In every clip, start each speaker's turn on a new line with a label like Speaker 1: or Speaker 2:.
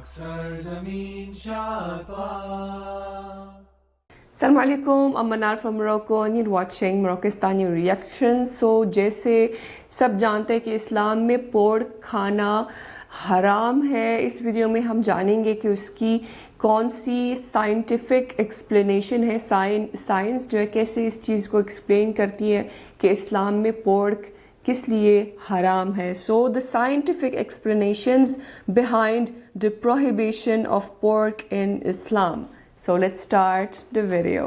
Speaker 1: Assalamu alaikum, I'm Manar from Morocco and you're watching Moroccistani Reactions। जैसे सब जानते हैं कि इस्लाम में पोर्क खाना हराम है, इस वीडियो में हम जानेंगे कि उसकी कौन सी साइंटिफिक एक्सप्लेनेशन है। साइंस जो है कैसे इस चीज़ को एक्सप्लेन करती है कि इस्लाम में पोर्क किस लिए हराम है। So the scientific explanations behind the prohibition of pork in Islam. So let's start the video.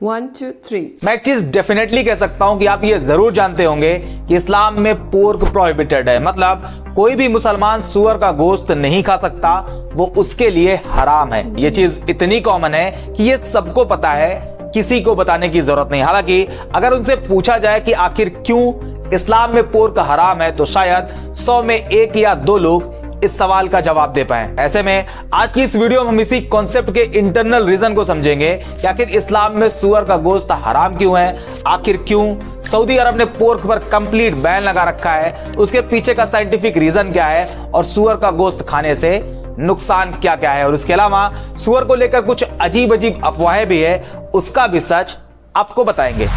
Speaker 1: 1, 2, 3।
Speaker 2: मैं एक चीज डेफिनेटली कह सकता हूं कि आप ये जरूर जानते होंगे कि इस्लाम में पोर्क प्रोहिबिटेड है, मतलब कोई भी मुसलमान सुअर का गोश्त नहीं खा सकता, वो उसके लिए हराम है। ये चीज इतनी कॉमन है कि ये सबको पता है, किसी को बताने की जरूरत नहीं। हालांकि अगर उनसे पूछा जाए कि आखिर क्यों इस्लाम में पोर्क हराम है, तो शायद 100 में 1 या 2 लोग इस सवाल का जवाब दे पाए। ऐसे में आज की इस वीडियो में हम इसी कॉन्सेप्ट के इंटरनल रीजन को समझेंगे कि आखिर इस्लाम में सुअर का गोश्त हराम क्यों है, आखिर क्यों सऊदी अरब ने पोर्क पर कंप्लीट बैन लगा रखा है, उसके पीछे का साइंटिफिक रीजन क्या है और सुअर का गोश्त खाने से नुकसान क्या क्या है, और इसके अलावा सुअर को लेकर कुछ अजीब अजीब अफवाहें भी है, उसका भी सच आपको बताएंगे।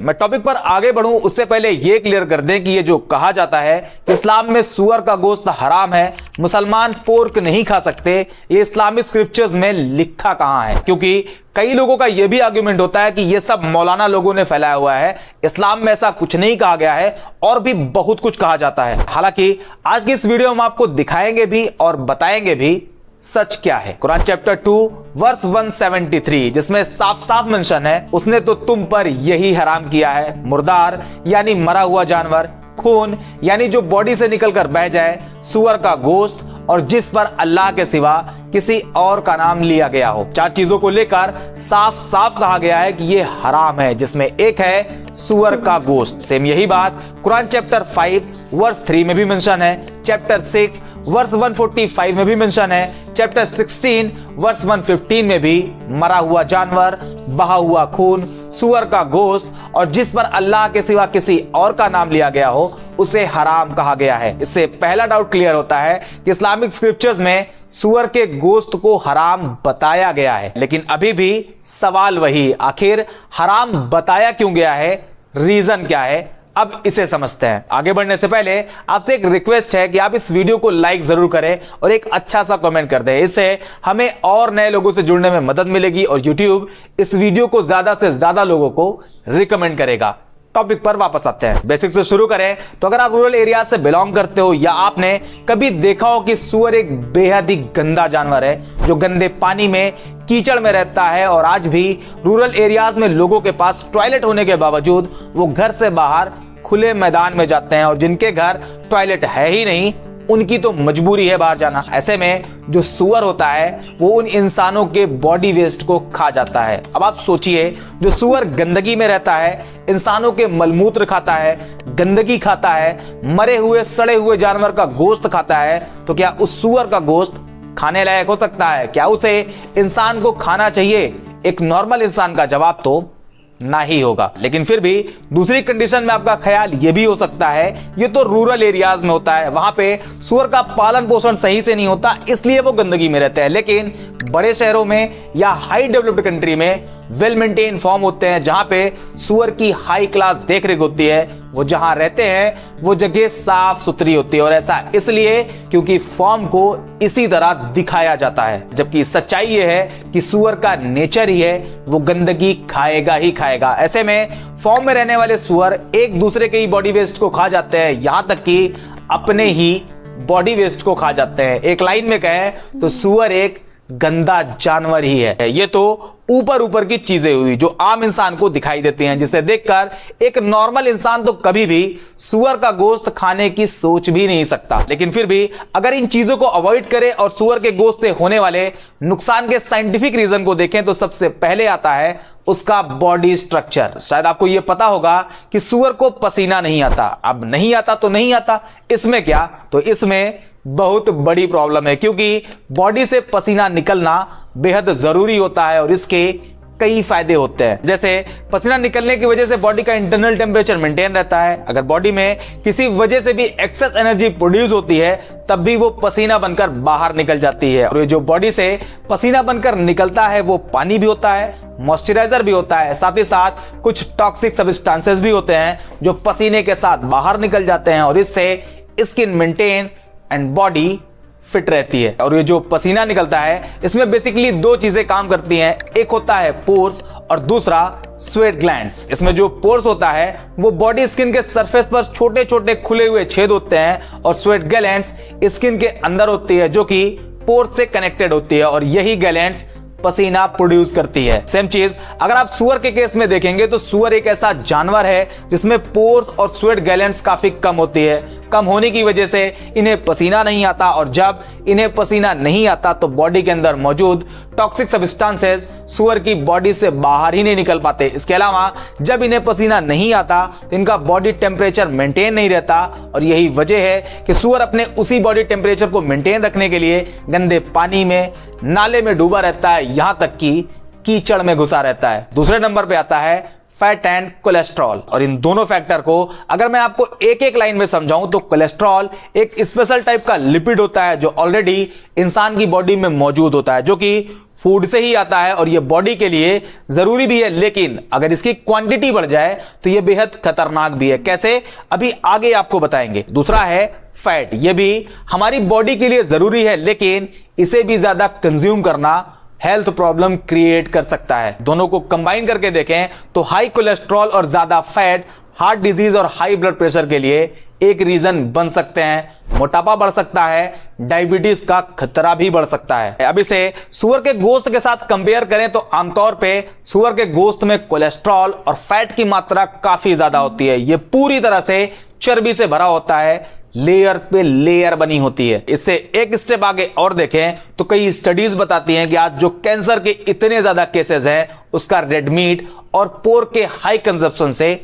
Speaker 2: मैं टॉपिक पर आगे बढ़ूं उससे पहले यह क्लियर कर दें कि ये जो कहा जाता है कि इस्लाम में सुअर का गोश्त हराम है, मुसलमान पोर्क नहीं खा सकते, ये इस्लामिक स्क्रिप्चर्स में लिखा कहां है। क्योंकि कई लोगों का यह भी आर्गुमेंट होता है कि यह सब मौलाना लोगों ने फैलाया हुआ है, इस्लाम में ऐसा कुछ नहीं कहा गया है और भी बहुत कुछ कहा जाता है। हालांकि आज की इस वीडियो में हम आपको दिखाएंगे भी और बताएंगे भी सच क्या है। कुरान चैप्टर 2 वर्स 173 जिसमें साफ साफ मेंशन है, उसने तो तुम पर यही हराम किया है, मुर्दार यानी मरा हुआ जानवर, खून यानी जो बॉडी से निकलकर बह जाए, सुअर का गोश्त और जिस पर अल्लाह के सिवा किसी और का नाम लिया गया हो। 4 चीजों को लेकर साफ साफ कहा गया है कि यह हराम है, जिसमें एक है सुअर का गोश्त। सेम यही बात कुरान चैप्टर 5 वर्स 3 में भी मेंशन है, चैप्टर 6 वर्स 145 में भी मेंशन है, चैप्टर 16 वर्स 115 में भी मरा हुआ जानवर, बहा हुआ खून, सुअर का गोश्त और जिस पर अल्लाह के सिवा किसी और का नाम लिया गया हो उसे हराम कहा गया है। इससे पहला डाउट क्लियर होता है कि इस्लामिक स्क्रिप्चर्स में सुअर के गोश्त को हराम बताया गया है। लेकिन अभी भी सवाल वही, आखिर हराम बताया क्यों गया है, रीजन क्या है, अब इसे समझते हैं। आगे बढ़ने से पहले आपसे एक रिक्वेस्ट है कि आप इस वीडियो को लाइक जरूर करें और एक अच्छा सा कमेंट कर दें, इससे हमें और नए लोगों से जुड़ने में मदद मिलेगी और YouTube इस वीडियो को ज्यादा से ज्यादा लोगों को रिकमेंड करेगा। टॉपिक पर वापस आते हैं, बेसिक से शुरू करें तो अगर आप रूरल एरिया से बिलोंग करते हो या आपने कभी देखा हो कि सुअर एक बेहद ही गंदा जानवर है जो गंदे पानी में कीचड़ में रहता है और आज भी रूरल एरियाज में लोगों के पास टॉयलेट होने के बावजूद वो घर से बाहर खुले मैदान में जाते हैं, और जिनके घर टॉयलेट है ही नहीं उनकी तो मजबूरी है बाहर जाना। ऐसे में जो सुअर होता है वो उन इंसानों के बॉडी वेस्ट को खा जाता है। अब आप सोचिए, जो सुअर गंदगी में रहता है, इंसानों के मलमूत्र खाता है, गंदगी खाता है, मरे हुए सड़े हुए जानवर का गोश्त खाता है, तो क्या उस सुअर का गोश्त खाने लायक हो सकता है? क्या उसे इंसान को खाना चाहिए? एक नॉर्मल इंसान का जवाब तो ना ही होगा। लेकिन फिर भी दूसरी कंडीशन में आपका ख्याल यह भी हो सकता है, ये तो रूरल एरियाज में होता है, वहां पे सुअर का पालन पोषण सही से नहीं होता, इसलिए वो गंदगी में रहते हैं। लेकिन बड़े शहरों में या हाई डेवलप्ड कंट्री में वेल मेंटेन फार्म होते हैं, जहां पे सुअर की हाई क्लास देखरेख होती है, वो जहां रहते हैं वो जगह साफ सुथरी होती है। और ऐसा इसलिए क्योंकि फार्म को इसी तरह दिखाया जाता है, जबकि सच्चाई ये है कि सुअर का नेचर ही है, वो गंदगी खाएगा ही खाएगा। ऐसे में फार्म में रहने वाले सुअर एक दूसरे के ही बॉडी वेस्ट को खा जाते हैं, यहां तक कि अपने ही बॉडी वेस्ट को खा जाते हैं। एक लाइन में कहें तो सुअर एक गंदा जानवर ही है। ये तो ऊपर ऊपर की चीजें हुई जो आम इंसान को दिखाई देती हैं, जिसे देखकर एक नॉर्मल इंसान तो कभी भी सुअर का गोश्त खाने की सोच भी नहीं सकता। लेकिन फिर भी अगर इन चीजों को अवॉइड करें और सुअर के गोश्त से होने वाले नुकसान के साइंटिफिक रीजन को देखें तो सबसे पहले आता है उसका बॉडी स्ट्रक्चर। शायद आपको यह पता होगा कि सुअर को पसीना नहीं आता। अब नहीं आता तो नहीं आता, इसमें क्या? तो इसमें बहुत बड़ी प्रॉब्लम है, क्योंकि बॉडी से पसीना निकलना बेहद जरूरी होता है और इसके कई फायदे होते हैं। जैसे पसीना निकलने की वजह से बॉडी का इंटरनल टेम्परेचर मेंटेन रहता है। अगर बॉडी में किसी वजह से भी एक्सेस एनर्जी प्रोड्यूस होती है तब भी वो पसीना बनकर बाहर निकल जाती है। और ये जो बॉडी से पसीना बनकर निकलता है वो पानी भी होता है, मॉइस्चराइजर भी होता है, साथ ही साथ कुछ टॉक्सिक सब्सटेंसेस भी होते हैं जो पसीने के साथ बाहर निकल जाते हैं और इससे skin maintain and body fit रहती है। और ये जो पसीना निकलता है इसमें बेसिकली दो चीजें काम करती हैं, एक होता है पोर्स और दूसरा स्वेट ग्लैंड्स। इसमें जो पोर्स होता है वो बॉडी स्किन के सरफेस पर छोटे छोटे खुले हुए छेद होते हैं और स्वेट ग्लैंड्स स्किन के अंदर होती है जो कि पोर्स से कनेक्टेड होती है और यही ग्लैंड्स पसीना प्रोड्यूस करती है। सेम चीज अगर आप सुअर के केस में देखेंगे तो सुअर एक ऐसा जानवर है जिसमें पोर्स और स्वेट ग्लैंड्स काफी कम होती है। कम होने की वजह से इन्हें पसीना नहीं आता और जब इन्हें पसीना नहीं आता तो बॉडी के अंदर मौजूद टॉक्सिक सब्सटेंसेस सुअर की बॉडी से बाहर ही नहीं निकल पाते। इसके अलावा जब इन्हें पसीना नहीं आता तो इनका बॉडी टेम्परेचर मेंटेन नहीं रहता और यही वजह है कि सुअर अपने उसी बॉडी टेम्परेचर को मेंटेन रखने के लिए गंदे पानी में, नाले में डूबा रहता है, यहां तक कि कीचड़ में घुसा रहता है। दूसरे नंबर पे आता है फैट एंड कोलेस्ट्रॉल और इन दोनों फैक्टर को अगर मैं आपको एक एक लाइन में समझाऊं तो कोलेस्ट्रॉल एक स्पेशल टाइप का लिपिड होता है जो ऑलरेडी इंसान की बॉडी में मौजूद होता है, जो कि फूड से ही आता है और ये बॉडी के लिए जरूरी भी है, लेकिन अगर इसकी क्वांटिटी बढ़ जाए तो ये बेहद खतरनाक भी है। कैसे, अभी आगे आपको बताएंगे। दूसरा है फैट, ये भी हमारी बॉडी के लिए जरूरी है लेकिन इसे भी ज्यादा कंज्यूम करना हेल्थ प्रॉब्लम क्रिएट कर सकता है। दोनों को कंबाइन करके देखें तो हाई कोलेस्ट्रॉल और ज्यादा फैट हार्ट डिजीज और हाई ब्लड प्रेशर के लिए एक रीजन बन सकते हैं। मोटापा बढ़ सकता है, डायबिटीज का खतरा भी बढ़ सकता है। अब इसे सुअर के गोश्त के साथ कंपेयर करें तो आमतौर पे सुअर के गोश्त में कोलेस्ट्रॉल और फैट की मात्रा काफी ज्यादा होती है। यह पूरी तरह से चर्बी से भरा होता है, लेयर पे लेयर बनी होती है। इससे एक स्टेप आगे और देखें तो कई स्टडीज बताती हैं कि आज जो कैंसर के इतने ज्यादा केसेस हैं उसका रेड मीट और पोर्क के हाई कंजप्शन से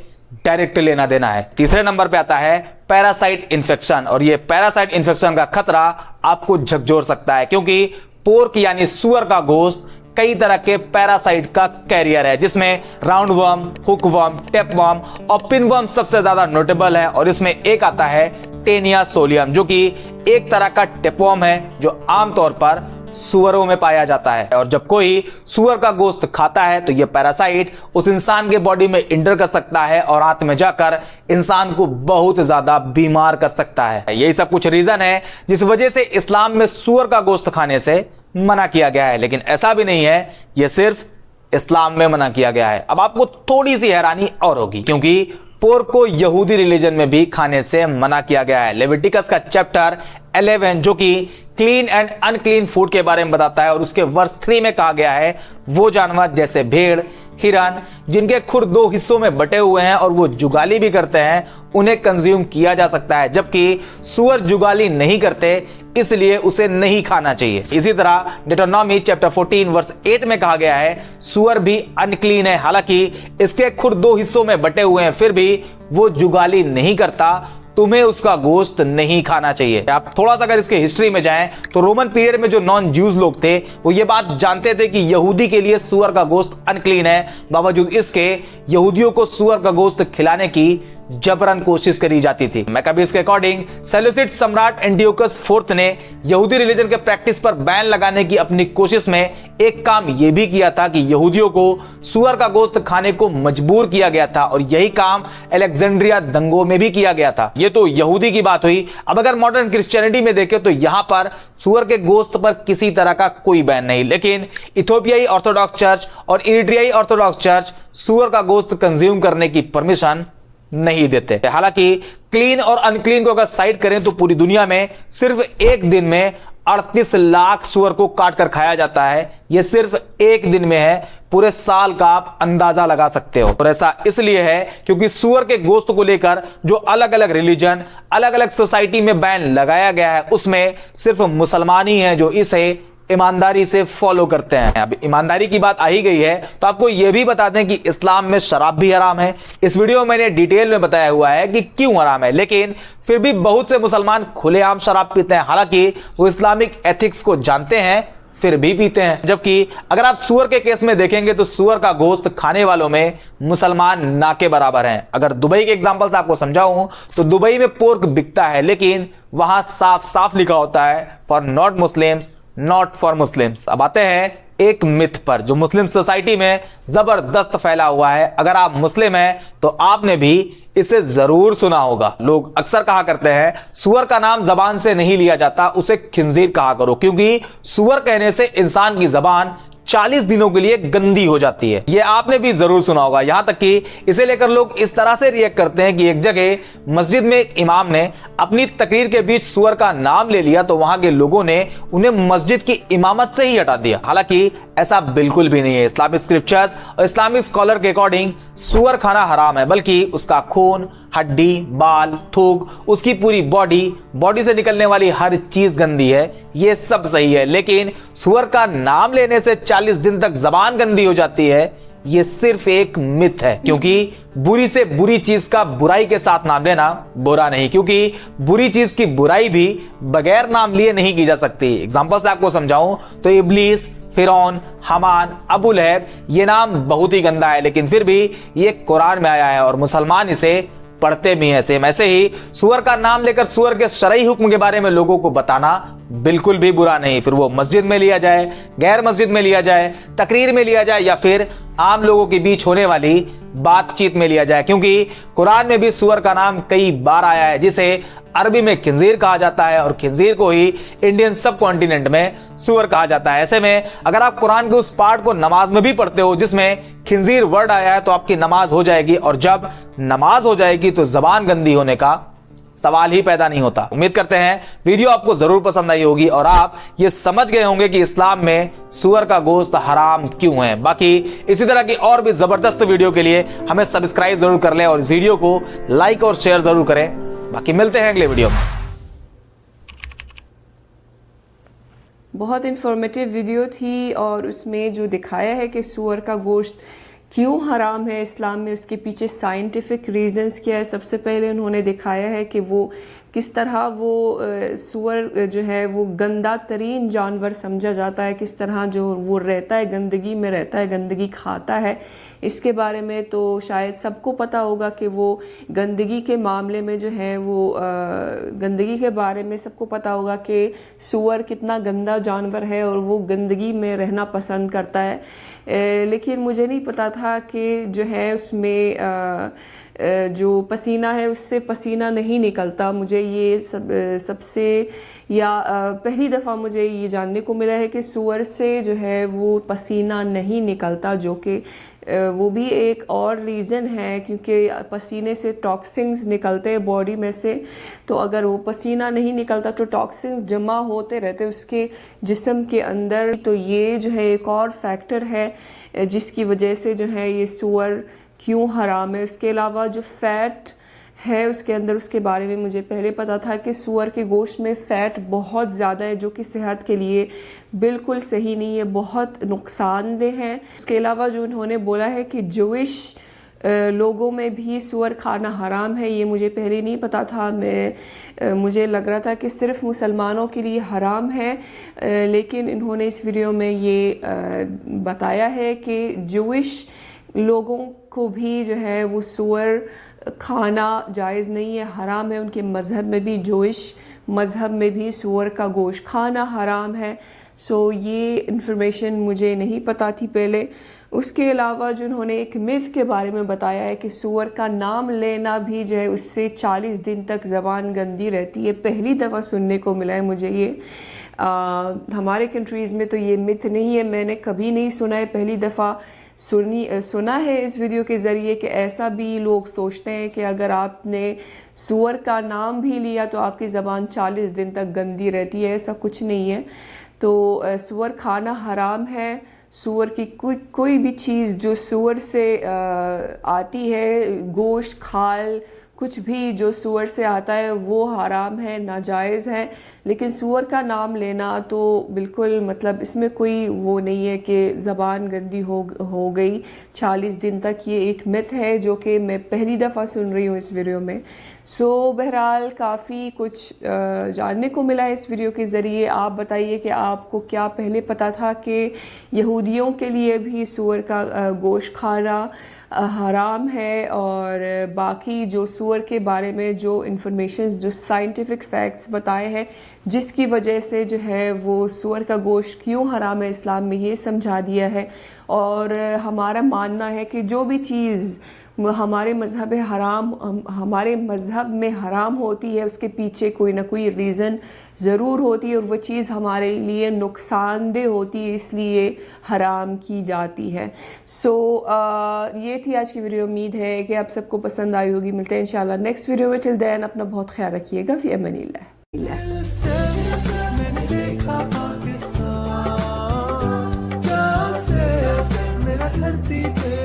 Speaker 2: डायरेक्ट लेना देना है। तीसरे नंबर पे आता है पैरासाइट इन्फेक्शन और ये पैरासाइट इन्फेक्शन का खतरा आपको झकझोर सकता है क्योंकि पोर्क यानी सुअर का गोश्त कई तरह के पैरासाइट का कैरियर है जिसमें round worm, hook worm, tape worm और पिन वर्म सबसे ज्यादा नोटेबल है। और इसमें एक आता है टेनिया सोलियम जो कि एक तरह का टेपवर्म है जो आमतौर पर सुअरों में पाया जाता है। और जब कोई सुअर का गोश्त खाता है तो यह पैरासाइट उस इंसान के बॉडी में इंटर कर सकता है और अंत में जाकर इंसान को बहुत ज्यादा बीमार कर सकता है। यही सब कुछ रीजन है जिस वजह से इस्लाम में सुअर का गोश्त खाने से मना किया गया है। लेकिन ऐसा भी नहीं है यह सिर्फ इस्लाम में मना किया गया है। अब आपको थोड़ी सी हैरानी और होगी क्योंकि पोर्क को यहूदी रिलीजन में भी खाने से मना किया गया है। लेविटिकस का चैप्टर 11 जो कि क्लीन एंड अनक्लीन फूड के बारे में बताता है और उसके वर्स 3 में कहा गया है वो जानवर जैसे भेड़, हिरन जिनके खुर 2 हिस्सों में बटे हुए हैं और वो जुगाली भी करते हैं उन्हें कंज्यूम किया जा सकता है, जबकि सुअर जुगाली नहीं करते इसलिए उसे नहीं खाना चाहिए। इसी तरह डिटरोनॉमी चैप्टर 14 वर्स 8 में कहा गया है सुअर भी अनक्लीन है, हालांकि इसके खुर 2 हिस्सों में बटे हुए हैं फिर भी वो जुगाली नहीं करता, तुम्हें उसका गोश्त नहीं खाना चाहिए। आप थोड़ा सा अगर इसके हिस्ट्री में जाएं तो रोमन पीरियड में जो नॉन ज्यूज लोग थे वो ये बात जानते थे कि यहूदी के लिए सुअर का गोश्त अनक्लीन है, बावजूद इसके यहूदियों को सुअर का गोश्त खिलाने की जबरन कोशिश करी जाती थी। मैकाबीज के अकॉर्डिंग सेल्यूसिड सम्राट एंटियोकस IV ने यहूदी रिलीजन के प्रैक्टिस पर बैन लगाने की अपनी कोशिश में एक काम यह भी किया था कि यहूदियों को सुअर का गोश्त खाने को मजबूर किया गया था और यही काम अलेक्जेंड्रिया दंगों में भी किया गया था। ये तो यहूदी की बात हुई। अब अगर मॉडर्न क्रिश्चियनिटी में देखें तो यहां पर सुअर के गोश्त पर किसी तरह का कोई बैन नहीं, लेकिन इथियोपियाई ऑर्थोडॉक्स चर्च और इरिट्रियाई ऑर्थोडॉक्स चर्च सुअर का गोश्त कंज्यूम करने की परमिशन नहीं देते। हालांकि क्लीन और अनक्लीन को अगर साइड करें तो पूरी दुनिया में सिर्फ एक दिन में 38 लाख सुअर को काट कर खाया जाता है। यह सिर्फ एक दिन में है, पूरे साल का आप अंदाजा लगा सकते हो। और ऐसा इसलिए है क्योंकि सुअर के गोश्त को लेकर जो अलग अलग रिलीजन, अलग अलग सोसाइटी में बैन लगाया गया है उसमें सिर्फ मुसलमान ही हैं जो इसे ईमानदारी से फॉलो करते हैं। अब ईमानदारी की बात आ ही गई है तो आपको यह भी बता दें कि इस्लाम में शराब भी हराम है। इस वीडियो में मैंने डिटेल में बताया हुआ है कि क्यों हराम है, लेकिन फिर भी बहुत से मुसलमान खुलेआम शराब पीते हैं। हालांकि वो इस्लामिक एथिक्स को जानते हैं, फिर भी पीते हैं। जबकि अगर आप सूअर के केस में देखेंगे तो सूअर का गोश्त खाने वालों में मुसलमान ना के बराबर हैं। अगर दुबई के एग्जांपल से आपको समझाऊं तो दुबई में पोर्क बिकता है, लेकिन वहां साफ साफ लिखा होता है for not Muslims, not for Muslims. अब आते हैं एक मिथ पर जो मुस्लिम सोसाइटी में जबरदस्त फैला हुआ है। अगर आप मुस्लिम हैं तो आपने भी इसे जरूर सुना होगा। लोग अक्सर कहा करते हैं सूअर का नाम जबान से नहीं लिया जाता, उसे खिंजीर कहा करो, क्योंकि सूअर कहने से इंसान की जबान 40 दिनों के लिए गंदी हो जाती है। यह आपने भी जरूर सुना होगा। यहां तक कि इसे लेकर लोग इस तरह से रिएक्ट करते हैं कि एक जगह मस्जिद में इमाम ने अपनी तकरीर के बीच सूअर का नाम ले लिया तो वहां के लोगों ने उन्हें मस्जिद की इमामत से ही हटा दिया। हालांकि ऐसा बिल्कुल भी नहीं है। इस्लामिक स्क्रिप्चर्स और इस्लामिक स्कॉलर के अकॉर्डिंग सूअर खाना हराम है, बल्कि उसका खून, हड्डी, बाल, थूक, उसकी पूरी बॉडी से निकलने वाली हर चीज गंदी है। ये सब सही है, लेकिन सूअर का नाम लेने से 40 दिन तक जबान गंदी हो जाती है, ये सिर्फ एक मिथ है। क्योंकि बुरी से बुरी चीज का बुराई के साथ नाम लेना बुरा नहीं, क्योंकि बुरी चीज की बुराई भी बगैर नाम लिए नहीं की जा सकती। एग्जांपल से आपको समझाऊं तो इब्लीस, फिरौन, हमान, अबू लहब, ये नाम बहुत ही गंदा है, लेकिन फिर भी ये कुरान में आया है और मुसलमान इसे पढ़ते भी हैं। सेम ऐसे ही सूअर का नाम लेकर सूअर के शरई हुक्म के बारे में लोगों को बताना बिल्कुल भी बुरा नहीं। फिर वो मस्जिद में लिया जाए, गैर मस्जिद में लिया जाए, तकरीर में लिया जाए या फिर आम लोगों के बीच होने वाली बातचीत में लिया जाए, क्योंकि कुरान में भी सूअर का नाम कई बार आया है, जिसे अरबी में खिंजीर कहा जाता है और खिंजीर को ही इंडियन सब कॉन्टिनेंट में सूअर कहा जाता है। ऐसे में अगर आप कुरान के उस पार्ट को नमाज में भी पढ़ते हो जिसमें खिंजीर वर्ड आया है तो आपकी नमाज हो जाएगी, और जब नमाज हो जाएगी तो जबान गंदी होने का सवाल ही पैदा नहीं होता। उम्मीद करते हैं वीडियो आपको जरूर पसंद आई होगी और आप ये समझ गए होंगे कि इस्लाम में सूअर का गोश्त हराम क्यों है। बाकी इसी तरह की और भी जबरदस्त वीडियो के लिए हमें सब्सक्राइब जरूर कर लें और इस वीडियो को लाइक और शेयर जरूर करें। बाकी मिलते हैं अगले वीडियो में।
Speaker 1: बहुत इंफॉर्मेटिव वीडियो थी और उसमें जो दिखाया है कि सूअर का गोश्त क्यों हराम है इस्लाम में, उसके पीछे साइंटिफिक रीजंस क्या है। सबसे पहले उन्होंने दिखाया है कि वो किस तरह वो सूअर जो है वो गंदा तरीन जानवर समझा जाता है, किस तरह जो वो रहता है गंदगी में रहता है, गंदगी खाता है। इसके बारे में तो शायद सबको पता होगा कि वो गंदगी के मामले में जो है वो गंदगी के बारे में सबको पता होगा कि सूअर कितना गंदा जानवर है और वो गंदगी में रहना पसंद करता है। लेकिन मुझे नहीं पता था कि जो है उसमें जो पसीना है उससे पसीना नहीं निकलता। मुझे ये सबसे पहली दफ़ा मुझे ये जानने को मिला है कि सूअर से जो है वो पसीना नहीं निकलता, जो कि वो भी एक और रीज़न है क्योंकि पसीने से टॉक्सिन्स निकलते हैं बॉडी में से। तो अगर वो पसीना नहीं निकलता तो टॉक्सिन्स जमा होते रहते उसके जिस्म के अंदर। तो ये जो है एक और फैक्टर है जिसकी वजह से जो है ये सूअर क्यों हराम है। उसके अलावा जो फ़ैट है उसके अंदर, उसके बारे में मुझे पहले पता था कि सूअर के गोश्त में फ़ैट बहुत ज़्यादा है जो कि सेहत के लिए बिल्कुल सही नहीं है, बहुत नुकसानदेह है। उसके अलावा जो उन्होंने बोला है कि जूइश लोगों में भी सूअर खाना हराम है, ये मुझे पहले नहीं पता था। मुझे लग रहा था कि सिर्फ मुसलमानों के लिए हराम है, लेकिन इन्होंने इस वीडियो में ये बताया है कि जूइश लोगों को भी जो है वो सूअर खाना जायज़ नहीं है, हराम है। उनके मज़हब में भी, जूइश मज़हब में भी सूअर का गोश्त खाना हराम है। सो ये इन्फॉर्मेशन मुझे नहीं पता थी पहले। उसके अलावा जो उन्होंने एक मिथ के बारे में बताया है कि सूअर का नाम लेना भी जो है उससे 40 दिन तक ज़बान गंदी रहती है। पहली दफ़ा सुनने को मिला है मुझे ये। हमारे कंट्रीज़ में तो ये मिथ नहीं है, मैंने कभी नहीं सुना है, पहली दफ़ा सुना है इस वीडियो के ज़रिए कि ऐसा भी लोग सोचते हैं कि अगर आपने सूअर का नाम भी लिया तो आपकी ज़बान 40 दिन तक गंदी रहती है। ऐसा कुछ नहीं है। तो सूअर खाना हराम है। सूअर की कोई भी चीज़ जो सूअर से आती है, गोश्त, खाल, कुछ भी जो सूअर से आता है वो हराम है, नाजायज़ है। लेकिन सूअर का नाम लेना तो बिल्कुल मतलब इसमें कोई वो नहीं है कि ज़बान गंदी हो गई 40 दिन तक। ये एक मिथ है जो कि मैं पहली दफ़ा सुन रही हूँ इस वीडियो में। सो बहरहाल काफ़ी कुछ जानने को मिला है इस वीडियो के ज़रिए। आप बताइए कि आपको क्या पहले पता था कि यहूदियों के लिए भी सूअर का गोश्त खाना हराम है, और बाकी जो सूअर के बारे में जो इन्फॉर्मेशन, जो साइंटिफिक फैक्ट्स बताए हैं जिसकी वजह से जो है वो सूअर का गोश्त क्यों हराम है इस्लाम में, ये समझा दिया है। और हमारा मानना है कि जो भी चीज़ हमारे मज़हब में हराम होती है उसके पीछे कोई ना कोई रीज़न ज़रूर होती है, और वो चीज़ हमारे लिए नुकसानदेह होती है, इसलिए हराम की जाती है। सो ये थी आज की वीडियो। उम्मीद है कि आप सबको पसंद आई होगी। मिलते हैं इंशाल्लाह नेक्स्ट वीडियो में। टिल देन अपना बहुत ख्याल रखिएगा। फ़ी अमानिल्लाह।
Speaker 3: मैंने देखा पाकिस्तान, जहाँ से मेरा धरती पे